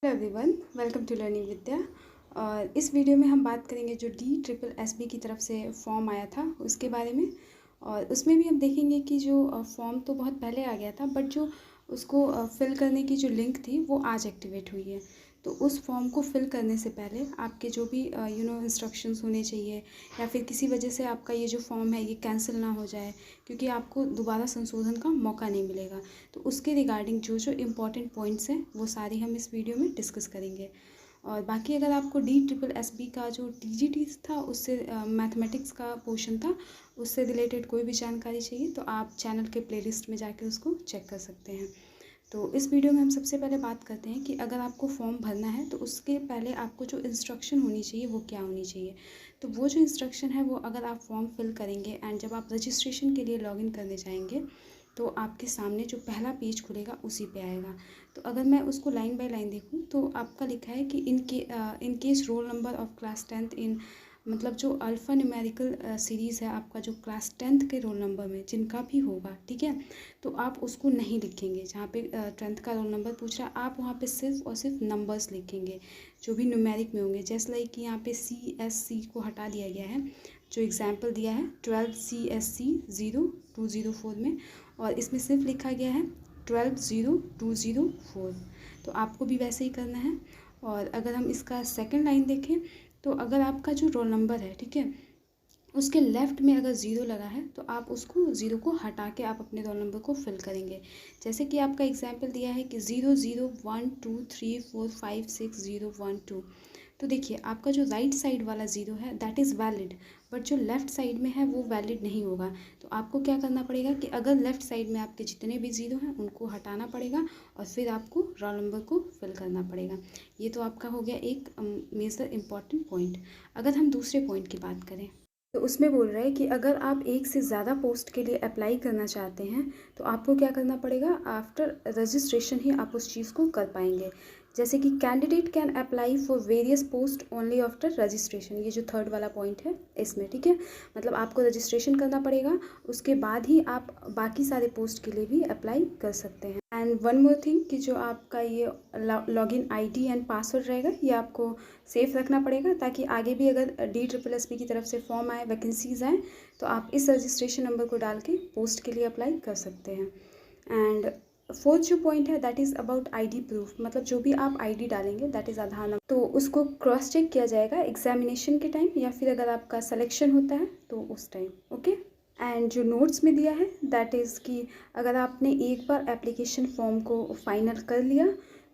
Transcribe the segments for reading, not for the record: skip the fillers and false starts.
Hello everyone, welcome to learning Vidya. और इस video में हम बात करेंगे जो DSSB की तरफ से फॉर्म आया था उसके बारे में। और उसमें भी हम देखेंगे कि जो फॉर्म तो बहुत पहले आ गया था, बट जो उसको फिल करने की जो लिंक थी वो आज एक्टिवेट हुई है। तो उस फॉर्म को फिल करने से पहले आपके जो भी इंस्ट्रक्शंस होने चाहिए, या फिर किसी वजह से आपका ये जो फॉर्म है ये कैंसिल ना हो जाए, क्योंकि आपको दोबारा संशोधन का मौका नहीं मिलेगा। तो उसके रिगार्डिंग जो जो इम्पोर्टेंट पॉइंट्स हैं वो सारी हम इस वीडियो में डिस्कस करेंगे। और बाकी अगर आपको DSSB का जो TGT था उससे मैथमेटिक्स का पोर्शन था, उससे रिलेटेड कोई भी जानकारी चाहिए तो आप चैनल के प्लेलिस्ट में जाकर उसको चेक कर सकते हैं। तो इस वीडियो में हम सबसे पहले बात करते हैं कि अगर आपको फॉर्म भरना है तो उसके पहले आपको जो इंस्ट्रक्शन होनी चाहिए वो क्या होनी चाहिए। तो वो जो इंस्ट्रक्शन है वो अगर आप फॉर्म फिल करेंगे एंड जब आप रजिस्ट्रेशन के लिए लॉगिन करने जाएंगे तो आपके सामने जो पहला पेज खुलेगा उसी पे आएगा। तो अगर मैं उसको लाइन बाय लाइन देखूँ तो आपका लिखा है कि in case roll number of class 10th इन, मतलब जो अल्फ़ा न्यूमेरिकल सीरीज़ है आपका, जो क्लास 10th के रोल नंबर में जिनका भी होगा, ठीक है, तो आप उसको नहीं लिखेंगे। जहाँ पे 10th का रोल नंबर पूछ रहा है आप वहाँ पे सिर्फ और सिर्फ नंबर्स लिखेंगे जो भी न्यूमेरिक में होंगे। जैसे लाइक कि यहाँ पे CSC को हटा दिया गया है, जो एग्जाम्पल दिया है 12 CSC 0204 में, और इसमें सिर्फ लिखा गया है 120204। तो आपको भी वैसे ही करना है। और अगर हम इसका सेकंड लाइन देखें तो अगर आपका जो रोल नंबर है, ठीक है, उसके लेफ़्ट में अगर ज़ीरो लगा है तो आप उसको ज़ीरो को हटा के आप अपने रोल नंबर को फिल करेंगे। जैसे कि आपका एग्जाम्पल दिया है कि 0012345601 2। तो देखिए आपका जो राइट साइड वाला ज़ीरो है दैट इज़ वैलिड, बट जो लेफ़्ट साइड में है वो वैलिड नहीं होगा। तो आपको क्या करना पड़ेगा कि अगर लेफ़्ट साइड में आपके जितने भी ज़ीरो हैं उनको हटाना पड़ेगा और फिर आपको रोल नंबर को फिल करना पड़ेगा। ये तो आपका हो गया एक मेजर इम्पॉर्टेंट पॉइंट। अगर हम दूसरे पॉइंट की बात करें तो उसमें बोल रहा है कि अगर आप एक से ज़्यादा पोस्ट के लिए अप्लाई करना चाहते हैं तो आपको क्या करना पड़ेगा, आफ्टर रजिस्ट्रेशन ही आप उस चीज़ को कर पाएंगे। जैसे कि candidate can apply for various post only after registration, ये जो थर्ड वाला पॉइंट है इसमें, ठीक है, मतलब आपको रजिस्ट्रेशन करना पड़ेगा, उसके बाद ही आप बाकी सारे पोस्ट के लिए भी अप्लाई कर सकते हैं। एंड वन मोर थिंग कि जो आपका ये लॉगिन ID एंड पासवर्ड रहेगा ये आपको सेफ रखना पड़ेगा, ताकि आगे भी अगर DSSB की तरफ से फॉर्म आए, वैकेंसीज आए, तो आप इस रजिस्ट्रेशन नंबर को डाल के पोस्ट के लिए अप्लाई कर सकते हैं। एंड फोर्थ जो पॉइंट है that is about ID proof, मतलब जो भी आप ID डालेंगे दैट इज़ आधार नंबर, तो उसको क्रॉस चेक किया जाएगा एग्जामिनेशन के टाइम या फिर अगर आपका सिलेक्शन होता है तो उस टाइम, ओके। एंड जो नोट्स में दिया है दैट इज़ कि अगर आपने एक बार एप्लीकेशन फॉर्म को फाइनल कर लिया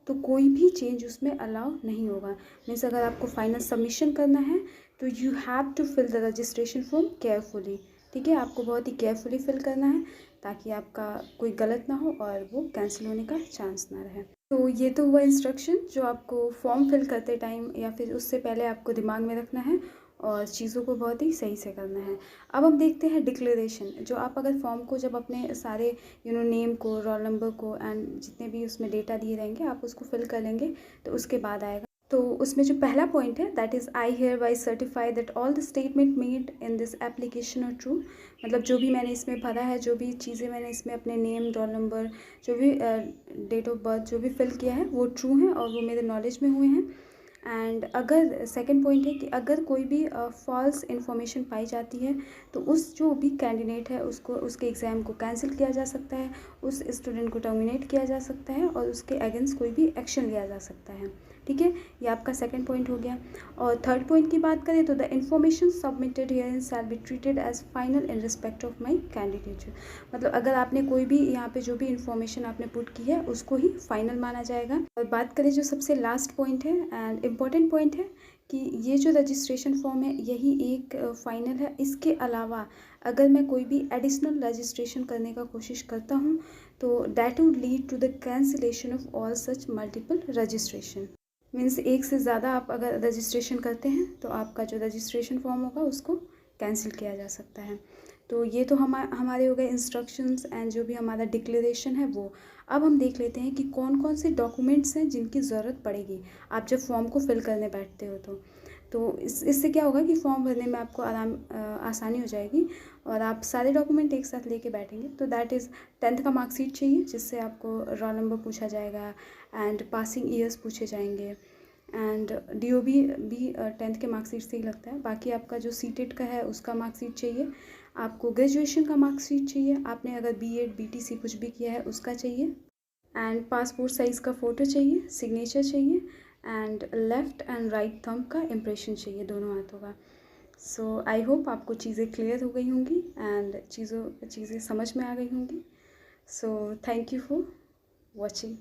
तो कोई भी चेंज उसमें अलाउ नहीं होगा। मीन्स अगर आपको फाइनल सबमिशन करना है तो you have to fill the registration form carefully, ठीक है, आपको बहुत ही केयरफुली फिल करना है ताकि आपका कोई गलत ना हो और वो कैंसिल होने का चांस ना रहे। तो ये तो हुआ इंस्ट्रक्शन जो आपको फॉर्म फिल करते टाइम या फिर उससे पहले आपको दिमाग में रखना है और चीज़ों को बहुत ही सही से करना है। अब हम देखते हैं डिक्लेरेशन, जो आप अगर फॉर्म को जब अपने सारे नेम को, रोल नंबर को एंड जितने भी उसमें डेटा दिए रहेंगे आप उसको फिल कर लेंगे तो उसके बाद आएगा। तो उसमें जो पहला पॉइंट है that is I hereby certify that all the statement made in this application are true, मतलब जो भी मैंने इसमें भरा है, जो भी चीज़ें मैंने इसमें अपने नेम, रोल नंबर, जो भी डेट ऑफ बर्थ जो भी फिल किया है वो ट्रू है और वो मेरे नॉलेज में हुए हैं। एंड अगर सेकंड पॉइंट है कि अगर कोई भी फॉल्स इन्फॉर्मेशन पाई जाती है तो उस जो भी कैंडिडेट है उसको, उसके एग्ज़ाम को कैंसिल किया जा सकता है, उस स्टूडेंट को टर्मिनेट किया जा सकता है और उसके अगेंस्ट कोई भी एक्शन लिया जा सकता है, ठीक है। ये आपका सेकंड पॉइंट हो गया। और थर्ड पॉइंट की बात करें तो the information submitted herein shall be treated as final in respect of my candidature, मतलब अगर आपने कोई भी यहाँ पे जो भी इन्फॉर्मेशन आपने पुट की है उसको ही फाइनल माना जाएगा। और बात करें जो सबसे लास्ट पॉइंट है एंड इम्पॉर्टेंट पॉइंट है कि ये जो रजिस्ट्रेशन फॉर्म है यही एक फाइनल है। इसके अलावा अगर मैं कोई भी एडिशनल रजिस्ट्रेशन करने का कोशिश करता हूँ तो that would lead to the cancellation of all such multiple registration. Means एक से ज़्यादा आप अगर रजिस्ट्रेशन करते हैं तो आपका जो रजिस्ट्रेशन फॉर्म होगा उसको कैंसिल किया जा सकता है। तो ये तो हमारे हो गए इंस्ट्रक्शंस एंड जो भी हमारा डिक्लेरेशन है वो। अब हम देख लेते हैं कि कौन कौन से डॉक्यूमेंट्स हैं जिनकी ज़रूरत पड़ेगी आप जब फॉर्म को फिल करने बैठते हो। तो इससे क्या होगा कि फॉर्म भरने में आपको आसानी हो जाएगी और आप सारे डॉक्यूमेंट एक साथ लेके बैठेंगे। तो दैट इज़ 10th का मार्कशीट चाहिए जिससे आपको रोल नंबर पूछा जाएगा एंड पासिंग ईयर्स पूछे जाएंगे एंड DOB भी 10th के मार्कशीट से ही लगता है। बाकी आपका जो सीटेट का है उसका मार्कशीट चाहिए, आपको ग्रेजुएशन का मार्कशीट चाहिए, आपने अगर BEd BTC कुछ भी किया है उसका चाहिए एंड पासपोर्ट साइज़ का फ़ोटो चाहिए, सिग्नेचर चाहिए and left and right thumb का इम्प्रेशन चाहिए दोनों हाथों का। सो आई होप आपको चीज़ें क्लियर हो गई होंगी एंड चीज़ें समझ में आ गई होंगी। So thank you for watching.